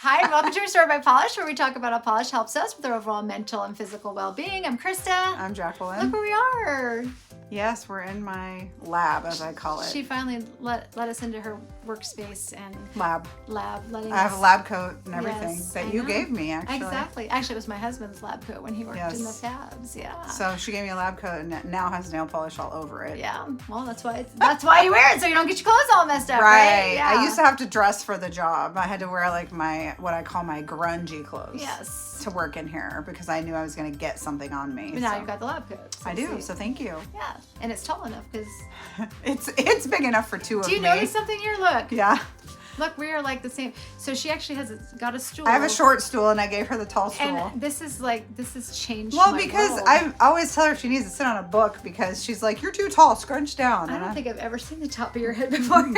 Hi, and welcome to Restored by Polish, where we talk about how polish helps us with our overall mental and physical well-being. I'm Krista. I'm Jacqueline. Look where we are. Yes, we're in my lab, as I call it. She finally let us into her workspace and lab. letting I have a lab coat and everything that you know. gave me, actually. Exactly. Actually, it was my husband's lab coat when he worked in the fabs. Yeah. So she gave me a lab coat and it now has nail polish all over it. Yeah. Well, that's why you wear it, so you don't get your clothes all messed up, right? Yeah. I used to have to dress for the job. I had to wear like what I call my grungy clothes. Yes. To work in here because I knew I was going to get something on me. But now you've got the lab coat. I do. So thank you. Yeah. And it's tall enough because it's big enough for two of me. Do you notice something here? Look. Yeah. Look, we are like the same. So she actually got a stool. I have a short stool and I gave her the tall stool. And this has changed. Well, my because world. I always tell her she needs to sit on a book because she's like, you're too tall, scrunch down. I don't think I've ever seen the top of your head before.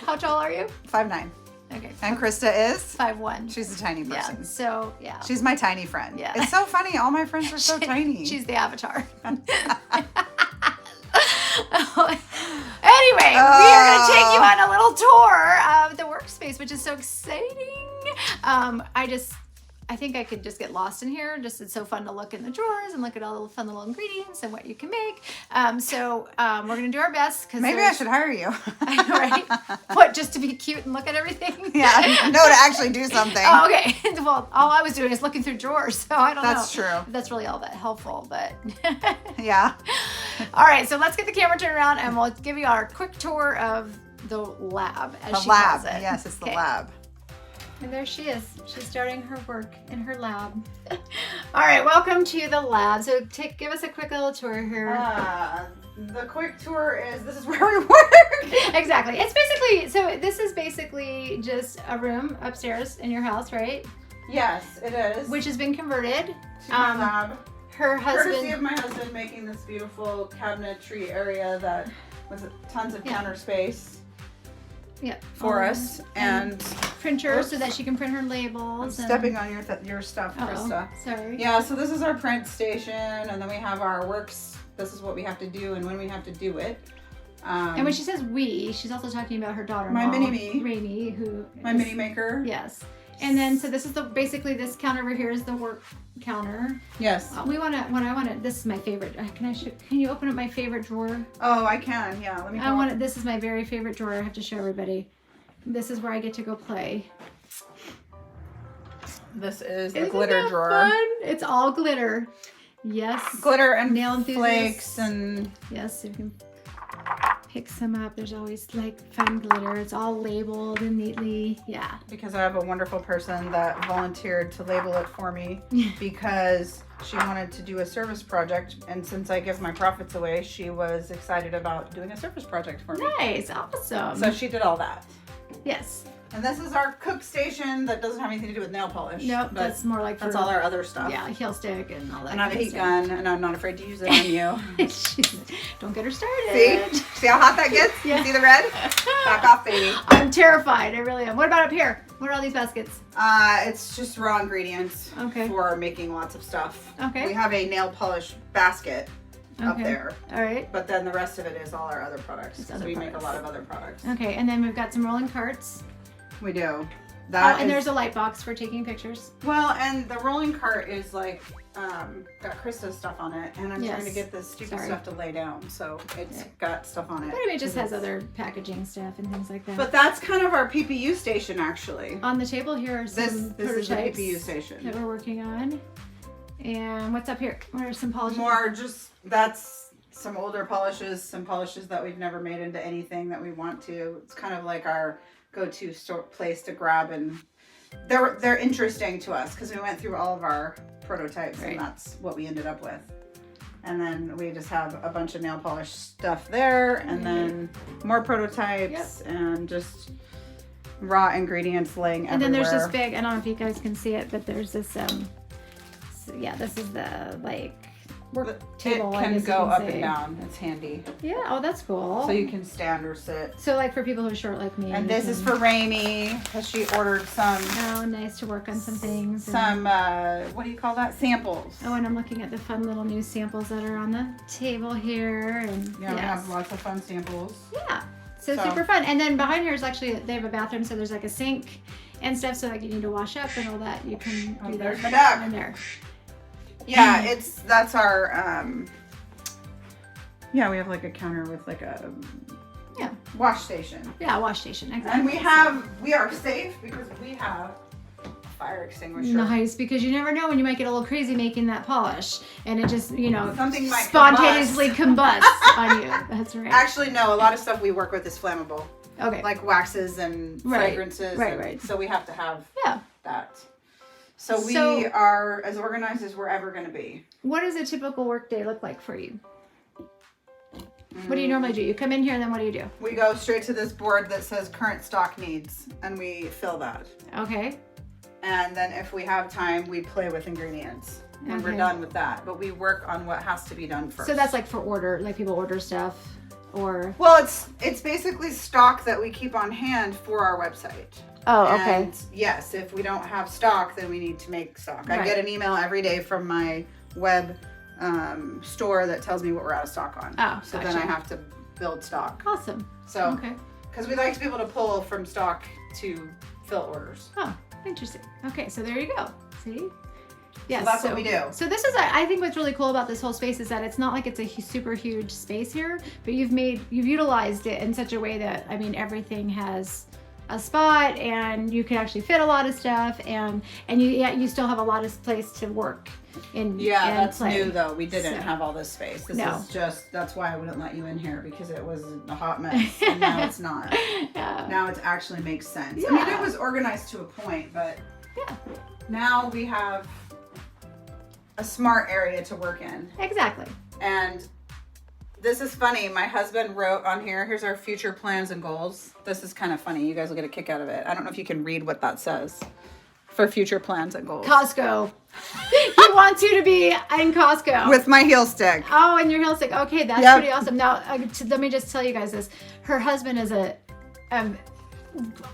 How tall are you? 5'9". Okay. And Krista is? 5'1". She's a tiny person. Yeah. So, yeah. She's my tiny friend. Yeah. It's so funny. All my friends are so tiny. She's the avatar. Anyway, we are going to take you on a little tour of the workspace, which is so exciting. I think I could just get lost in here. It's so fun to look in the drawers and look at all the fun little ingredients and what you can make. So we're going to do our best. Maybe I should hire you. Right? What, just to be cute and look at everything? Yeah, no, to actually do something. Oh, okay. Well, all I was doing is looking through drawers, so I don't know. That's true. That's really all that helpful, but... Yeah. All right, so let's get the camera turned around and we'll give you our quick tour of the lab, as she calls it. Yes, it's the Okay. lab. And there she is. She's starting her work in her lab. All right, welcome to the lab. So give us a quick little tour here. The quick tour this is where we work. Exactly. This is basically just a room upstairs in your house, right? Yes, it is. Which has been converted. To my lab. Her husband. Courtesy of my husband making this beautiful cabinetry area that with tons of counter space. Yeah. For us and printer so that she can print her labels. I'm stepping on your stuff, Krista. Sorry. Yeah, so this is our print station, and then we have our works. This is what we have to do and when we have to do it. And when she says we, she's also talking about her daughter, my mini-me, Rainey, who my mini maker. Yes. And then so this is basically this counter over here is the work counter. Yes. This is my favorite. Can you open up my favorite drawer? Oh, I can. Yeah. Let me. This is my very favorite drawer. I have to show everybody. This is where I get to go play. This is the Isn't glitter that drawer. Fun? It's all glitter. Yes. Glitter and nail flakes and. Yes, you can pick some up. There's always like fun glitter. It's all labeled and neatly. Yeah. Because I have a wonderful person that volunteered to label it for me because she wanted to do a service project, and since I give my profits away, she was excited about doing a service project for me. Nice, awesome. So she did all that. Yes. And this is our cook station that doesn't have anything to do with nail polish. Nope, that's more like that's all our other stuff. Yeah, heel stick and all that. And I have a heat gun, and I'm not afraid to use it on you. Don't get her started. See how hot that gets? Yeah. You see the red? Back off, baby. I'm terrified. I really am. What about up here? What are all these baskets? It's just raw ingredients for making lots of stuff. Okay. We have a nail polish basket up there. All right. But then the rest of it is all our other products. So we make a lot of other products. Okay, and then we've got some rolling carts. We do. And there's a light box for taking pictures. Well, and the rolling cart is like got Krista's stuff on it, and I'm trying to get this stupid stuff to lay down, so it's got stuff on it. But it just has other packaging stuff and things like that. But that's kind of our PPU station, actually. On the table here are some this is the prototypes PPU station that we're working on. And what's up here? What are some polishes? That's some older polishes, some polishes that we've never made into anything that we want to. It's kind of like our go-to place to grab, and they're interesting to us because we went through all of our prototypes and that's what we ended up with. And then we just have a bunch of nail polish stuff there, and then more prototypes and just raw ingredients laying everywhere. And then there's this big, I don't know if you guys can see it, but there's this this is the work table. It can go up and down. It's handy. Yeah. Oh, that's cool. So you can stand or sit. So like for people who are short like me. And this is for Rainey because she ordered some. Oh, nice to work on some things. Some what do you call that? Samples. Oh, and I'm looking at the fun little new samples that are on the table here, and we have lots of fun samples. Yeah. So super fun. And then behind here is actually, they have a bathroom, so there's like a sink and stuff, so like you need to wash up and all that, you can do that. There's my duck. In there. Yeah, that's our, yeah, we have like a counter with like a wash station. Yeah, wash station, exactly. And we are safe because we have a fire extinguisher. Nice, because you never know when you might get a little crazy making that polish and it just, you know, something might spontaneously combusts on you. That's right. Actually, no, a lot of stuff we work with is flammable. Okay. Like waxes and fragrances. Right. So we have to have that. So we So- are as organized as we're ever going to be. What does a typical work day look like for you? What do you normally do? You come in here and then what do you do? We go straight to this board that says current stock needs and we fill that. Okay. And then if we have time, we play with ingredients when we're done with that. But we work on what has to be done first. So that's like for order, like people order stuff or... Well, it's basically stock that we keep on hand for our website. Oh, okay. And yes, if we don't have stock, then we need to make stock. Right. I get an email every day from my web store that tells me what we're out of stock on. Oh, so gotcha. then I have to build stock. Awesome. So, okay. because we like to be able to pull from stock to fill orders. Oh, interesting. Okay, so there you go. See? Yes. So that's what we do. So this is, I think what's really cool about this whole space is that it's not like it's a super huge space here, but you've utilized it in such a way that, I mean, everything has a spot and you can actually fit a lot of stuff and you still have a lot of place to work in. Yeah, and that's play. new though. We didn't have all this space. This No. is just, that's why I wouldn't let you in here because it was a hot mess and now it's not. Yeah. Now it actually makes sense. Yeah. I mean, it was organized to a point, but now we have a smart area to work in. Exactly. And this is funny. My husband wrote on here, here's our future plans and goals. This is kind of funny. You guys will get a kick out of it. I don't know if you can read what that says for future plans and goals. Costco. He wants you to be in Costco. With my heel stick. Oh, and your heel stick. Okay, that's pretty awesome. Now, let me just tell you guys this. Her husband is a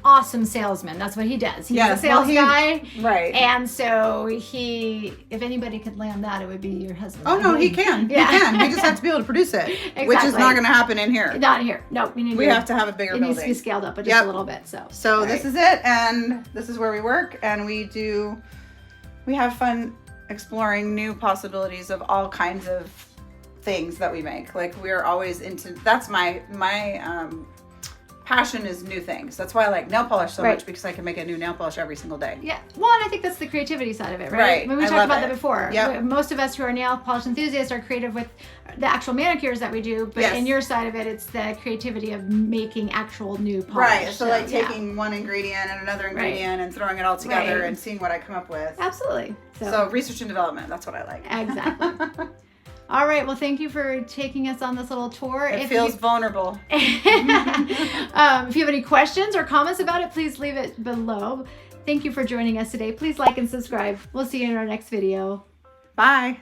awesome salesman. That's what he does. He's a sales guy. Right. And so if anybody could land that, it would be your husband. Oh, no, he can. Yeah. He can. We just have to be able to produce it, which is not going to happen in here. Not here. No, we have to have a bigger building. It needs to be scaled up just a little bit. So this is it, and this is where we work, and we have fun exploring new possibilities of all kinds of things that we make. Like we're always into, that's my passion is new things. That's why I like nail polish so much, because I can make a new nail polish every single day. Yeah. Well, and I think that's the creativity side of it, right? Right. When we I talked love about it. that before. Yep. Most of us who are nail polish enthusiasts are creative with the actual manicures that we do, but in your side of it, it's the creativity of making actual new polish. Right. So like taking one ingredient and another ingredient and throwing it all together and seeing what I come up with. Absolutely. So research and development, that's what I like. Exactly. All right. Well, thank you for taking us on this little tour. It feels vulnerable. If you have any questions or comments about it, please leave it below. Thank you for joining us today. Please like and subscribe. We'll see you in our next video. Bye.